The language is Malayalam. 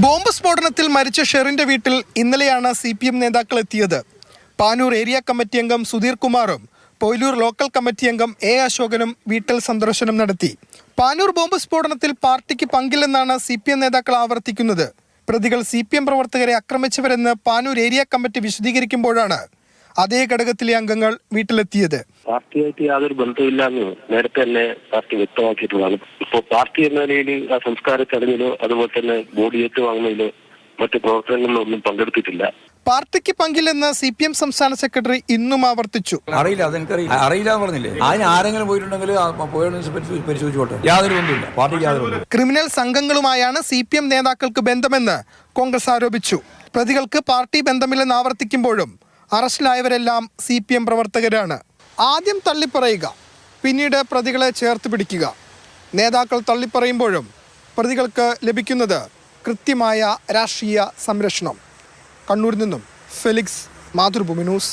ബോംബ് സ്ഫോടനത്തിൽ മരിച്ച ഷെറിന്റെ വീട്ടിൽ ഇന്നലെയാണ് CPM നേതാക്കൾ എത്തിയത്. പാനൂർ ഏരിയ കമ്മിറ്റി അംഗം സുധീർ കുമാറും പൊയിലൂർ ലോക്കൽ കമ്മിറ്റി അംഗം A. അശോകനും വീട്ടിൽ സന്ദർശനം നടത്തി. പാനൂർ ബോംബ് സ്ഫോടനത്തിൽ പാർട്ടിക്ക് പങ്കില്ലെന്നാണ് CPM നേതാക്കൾ ആവർത്തിക്കുന്നത്. പ്രതികൾ CPM പ്രവർത്തകരെ ആക്രമിച്ചവരെന്ന് പാനൂർ ഏരിയ കമ്മിറ്റി വിശദീകരിക്കുമ്പോഴാണ് അതേ ഘടകത്തിലെ അംഗങ്ങൾ വീട്ടിലെത്തിയത്. പാർട്ടിയായിട്ട് യാതൊരു ബന്ധമില്ലാന്ന് നേരത്തെ തന്നെ പാർട്ടി വ്യക്തമാക്കിയിട്ടുള്ളതാണ്. ഇപ്പോൾ പാർട്ടി എന്ന നിലയിൽ ആ സംസ്കാര ചടങ്ങിലോ അതുപോലെ തന്നെ ബോഡി ഏറ്റുവാങ്ങുന്നതിലോ മറ്റു പ്രവർത്തനങ്ങളിലോ ഒന്നും പങ്കെടുത്തിട്ടില്ല. പാർട്ടിക്ക് പങ്കില്ലെന്ന് CPM സംസ്ഥാന സെക്രട്ടറി ഇന്നും ആവർത്തിച്ചു. അറിയില്ല പറഞ്ഞില്ലേ, അതിന് ആരെങ്കിലും പോയിട്ടുണ്ടെങ്കിൽ പരിശോധിച്ചോട്ടെ. യാതൊരു ബന്ധമില്ല, പാർട്ടിക്ക് യാതൊരു. ക്രിമിനൽ സംഘങ്ങളുമായാണ് CPM നേതാക്കൾക്ക് ബന്ധമെന്ന് കോൺഗ്രസ് ആരോപിച്ചു. പ്രതികൾക്ക് പാർട്ടി ബന്ധമില്ലെന്ന് ആവർത്തിക്കുമ്പോഴും അറസ്റ്റിലായവരെല്ലാം CPM പ്രവർത്തകരാണ്. ആദ്യം തള്ളിപ്പറയുക, പിന്നീട് പ്രതികളെ ചേർത്ത് പിടിക്കുക. നേതാക്കൾ തള്ളിപ്പറയുമ്പോഴും പ്രതികൾക്ക് ലഭിക്കുന്നത് കൃത്യമായ രാഷ്ട്രീയ സംരക്ഷണം. കണ്ണൂരിൽ നിന്നും ഫെലിക്സ്, മാതൃഭൂമി ന്യൂസ്.